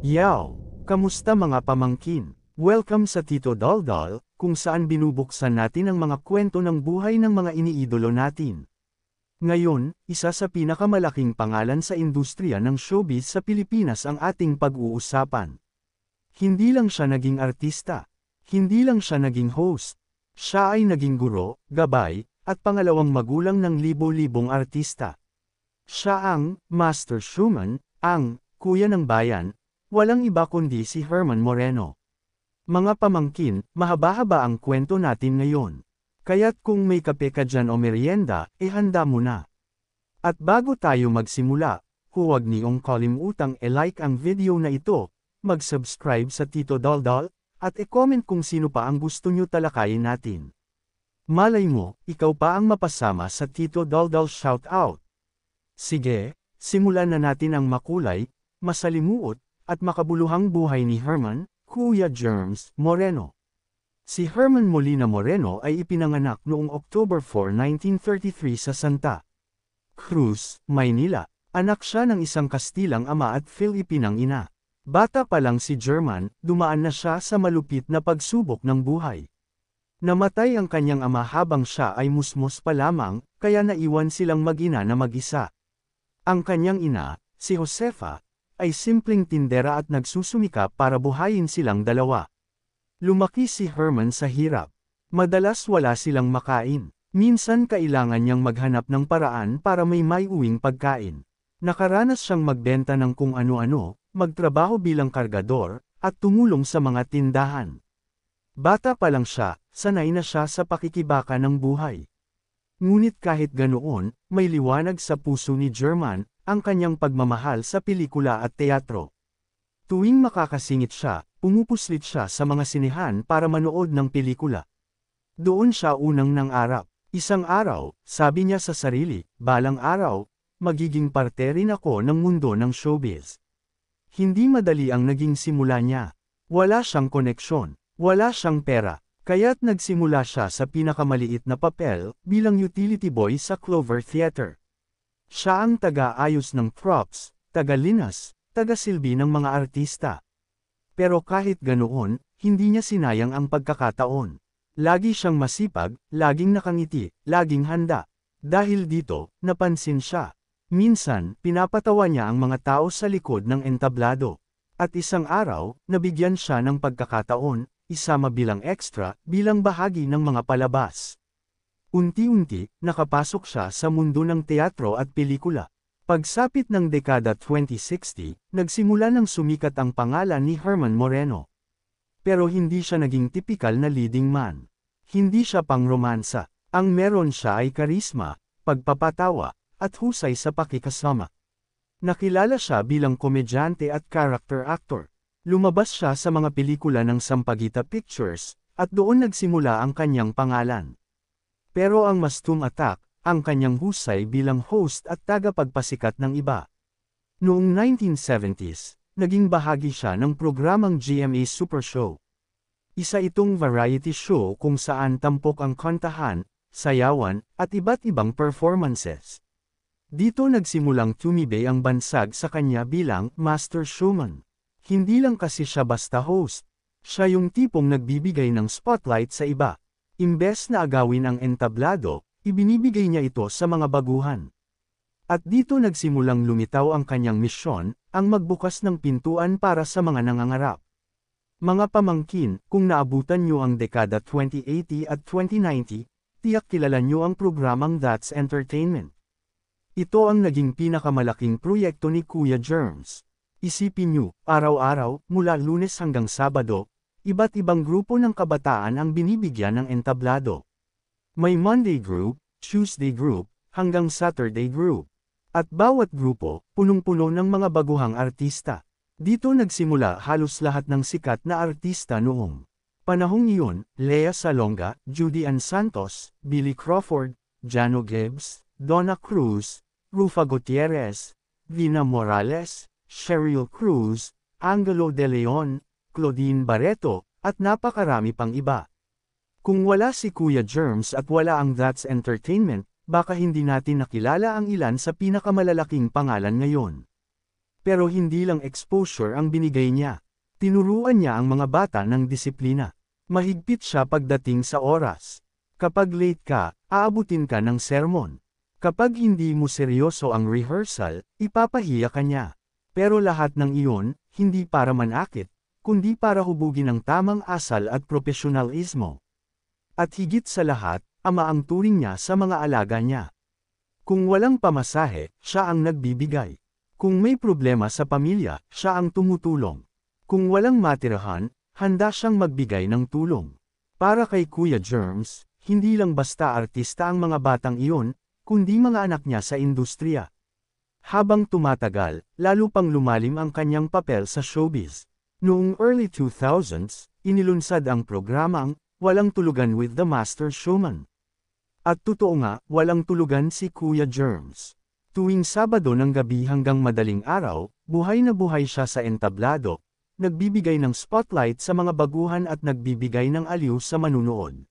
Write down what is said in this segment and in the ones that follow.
Yaw! Kamusta mga pamangkin? Welcome sa Tito Daldal, kung saan binubuksan natin ang mga kwento ng buhay ng mga iniidolo natin. Ngayon, isa sa pinakamalaking pangalan sa industriya ng showbiz sa Pilipinas ang ating pag-uusapan. Hindi lang siya naging artista. Hindi lang siya naging host. Siya ay naging guro, gabay, at pangalawang magulang ng libo-libong artista. Siya ang Master Showman, ang Kuya ng Bayan. Walang iba kundi si Herman Moreno. Mga pamangkin, mahaba-haba ang kwento natin ngayon. Kaya't kung may kape ka dyan o merienda, handa mo na. At bago tayo magsimula, huwag niyong kalimutang i-like ang video na ito, mag-subscribe sa Tito Daldal, at i-comment kung sino pa ang gusto nyo talakayin natin. Malay mo, ikaw pa ang mapasama sa Tito Daldal shoutout. Sige, simulan na natin ang makulay, masalimuot, at makabuluhang buhay ni Herman, Kuya Germs, Moreno. Si Herman Molina Moreno ay ipinanganak noong October 4, 1933 sa Santa Cruz, Maynila. Anak siya ng isang Kastilang ama at Filipinang ina. Bata pa lang si German, dumaan na siya sa malupit na pagsubok ng buhay. Namatay ang kanyang ama habang siya ay musmos pa lamang, kaya naiwan silang mag-ina na mag-isa. Ang kanyang ina, si Josefa, ay simpleng tindera at nagsusumikap para buhayin silang dalawa. Lumaki si Herman sa hirap. Madalas wala silang makain. Minsan kailangan niyang maghanap ng paraan para may maiuwing pagkain. Nakaranas siyang magbenta ng kung ano-ano, magtrabaho bilang kargador, at tumulong sa mga tindahan. Bata pa lang siya, sanay na siya sa pakikibaka ng buhay. Ngunit kahit ganoon, may liwanag sa puso ni German, ang kanyang pagmamahal sa pelikula at teatro. Tuwing makakasingit siya, pumupuslit siya sa mga sinehan para manood ng pelikula. Doon siya unang nangarap. Isang araw, sabi niya sa sarili, balang araw, magiging parte rin ako ng mundo ng showbiz. Hindi madali ang naging simula niya. Wala siyang koneksyon, wala siyang pera, kaya't nagsimula siya sa pinakamaliit na papel bilang utility boy sa Clover Theater. Siya ang taga-ayos ng props, taga-linas, taga-silbi ng mga artista. Pero kahit ganoon, hindi niya sinayang ang pagkakataon. Lagi siyang masipag, laging nakangiti, laging handa. Dahil dito, napansin siya. Minsan, pinapatawa niya ang mga tao sa likod ng entablado. At isang araw, nabigyan siya ng pagkakataon, isama bilang extra, bilang bahagi ng mga palabas. Unti-unti, nakapasok siya sa mundo ng teatro at pelikula. Pagsapit ng dekada 2060, nagsimula ng sumikat ang pangalan ni Herman Moreno. Pero hindi siya naging tipikal na leading man. Hindi siya pangromansa. Ang meron siya ay karisma, pagpapatawa, at husay sa pakikasama. Nakilala siya bilang komedyante at character actor. Lumabas siya sa mga pelikula ng Sampaguita Pictures, at doon nagsimula ang kanyang pangalan. Pero ang mas tumatak, ang kanyang husay bilang host at tagapagpasikat ng iba. Noong 1970s, naging bahagi siya ng programang GMA Super Show. Isa itong variety show kung saan tampok ang kantahan, sayawan, at iba't ibang performances. Dito nagsimulang tumibay ang bansag sa kanya bilang Master Showman. Hindi lang kasi siya basta host. Siya yung tipong nagbibigay ng spotlight sa iba. Imbes na agawin ang entablado, ibinibigay niya ito sa mga baguhan. At dito nagsimulang lumitaw ang kanyang misyon, ang magbukas ng pintuan para sa mga nangangarap. Mga pamangkin, kung naabutan niyo ang dekada 2080 at 2090, tiyak kilala niyo ang programang That's Entertainment. Ito ang naging pinakamalaking proyekto ni Kuya Germs. Isipin niyo, araw-araw, mula Lunes hanggang Sabado, iba't ibang grupo ng kabataan ang binibigyan ng entablado. May Monday group, Tuesday group, hanggang Saturday group. At bawat grupo, punong-puno ng mga baguhang artista. Dito nagsimula halos lahat ng sikat na artista noong panahong iyon: Lea Salonga, Judy Ann Santos, Billy Crawford, Jano Gibbs, Donna Cruz, Rufa Gutierrez, Vina Morales, Sheryl Cruz, Angelo De Leon, Claudine Barreto, at napakarami pang iba. Kung wala si Kuya Germs at wala ang That's Entertainment, baka hindi natin nakilala ang ilan sa pinakamalalaking pangalan ngayon. Pero hindi lang exposure ang binigay niya. Tinuruan niya ang mga bata ng disiplina. Mahigpit siya pagdating sa oras. Kapag late ka, aabutin ka ng sermon. Kapag hindi mo seryoso ang rehearsal, ipapahiya ka niya. Pero lahat ng iyon, hindi para manakit, kundi para hubugin ang tamang asal at profesionalismo. At higit sa lahat, ama ang turing niya sa mga alaga niya. Kung walang pamasahe, siya ang nagbibigay. Kung may problema sa pamilya, siya ang tumutulong. Kung walang matirahan, handa siyang magbigay ng tulong. Para kay Kuya Germs, hindi lang basta artista ang mga batang iyon, kundi mga anak niya sa industriya. Habang tumatagal, lalo pang lumalim ang kanyang papel sa showbiz. Noong early 2000s, inilunsad ang programang Walang Tulugan with the Master Showman. At totoo nga, walang tulugan si Kuya Germs. Tuwing Sabado ng gabi hanggang madaling araw, buhay na buhay siya sa entablado, nagbibigay ng spotlight sa mga baguhan at nagbibigay ng aliw sa manunood.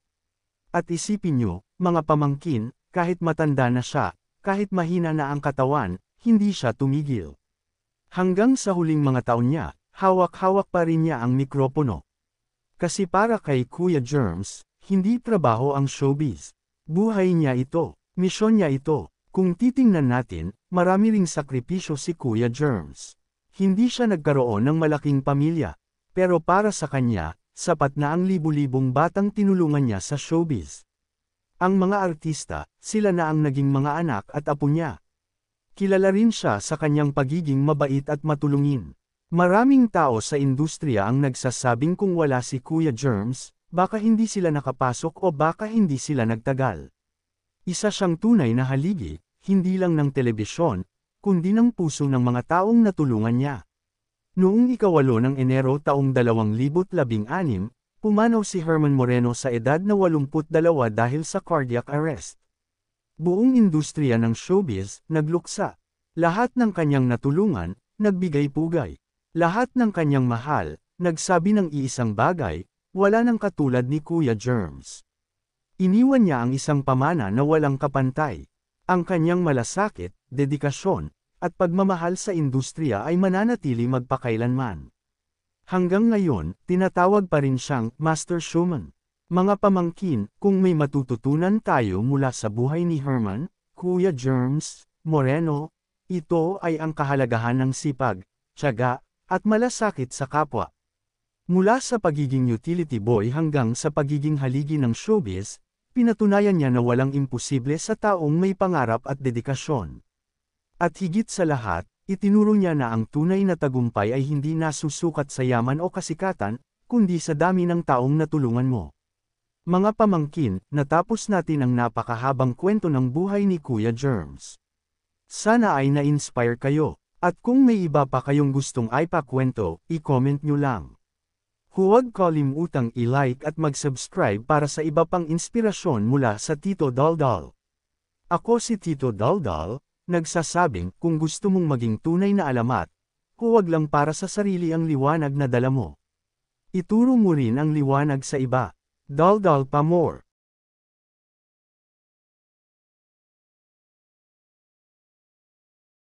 At isipin niyo, mga pamangkin, kahit matanda na siya, kahit mahina na ang katawan, hindi siya tumigil. Hanggang sa huling mga taon niya, hawak-hawak pa rin niya ang mikropono. Kasi para kay Kuya Germs, hindi trabaho ang showbiz. Buhay niya ito, misyon niya ito. Kung titingnan natin, marami ring sakripisyo si Kuya Germs. Hindi siya nagkaroon ng malaking pamilya, pero para sa kanya, sapat na ang libu-libong batang tinulungan niya sa showbiz. Ang mga artista, sila na ang naging mga anak at apo niya. Kilala rin siya sa kanyang pagiging mabait at matulungin. Maraming tao sa industriya ang nagsasabing kung wala si Kuya Germs, baka hindi sila nakapasok o baka hindi sila nagtagal. Isa siyang tunay na haligi, hindi lang ng telebisyon, kundi ng puso ng mga taong natulungan niya. Noong 8 ng Enero taong 2016, pumanaw si Herman Moreno sa edad na 82 dahil sa cardiac arrest. Buong industriya ng showbiz, nagluksa. Lahat ng kanyang natulungan, nagbigay pugay. Lahat ng kanyang mahal, nagsabi ng iisang bagay, wala nang katulad ni Kuya Germs. Iniwan niya ang isang pamana na walang kapantay. Ang kanyang malasakit, dedikasyon, at pagmamahal sa industriya ay mananatili magpakailanman. Hanggang ngayon, tinatawag pa rin siyang Master Showman. Mga pamangkin, kung may matututunan tayo mula sa buhay ni Herman, Kuya Germs, Moreno, ito ay ang kahalagahan ng sipag, tiyaga, at malasakit sa kapwa. Mula sa pagiging utility boy hanggang sa pagiging haligi ng showbiz, pinatunayan niya na walang imposible sa taong may pangarap at dedikasyon. At higit sa lahat, itinuro niya na ang tunay na tagumpay ay hindi nasusukat sa yaman o kasikatan, kundi sa dami ng taong natulungan mo. Mga pamangkin, natapos natin ang napakahabang kwento ng buhay ni Kuya Germs. Sana ay na-inspire kayo, at kung may iba pa kayong gustong ipakwento, i-comment nyo lang. Huwag kalimutang i-like at mag-subscribe para sa iba pang inspirasyon mula sa Tito Daldal. Ako si Tito Daldal, nagsasabing kung gusto mong maging tunay na alamat, huwag lang para sa sarili ang liwanag na dala mo. Ituro mo rin ang liwanag sa iba. Daldal pa more.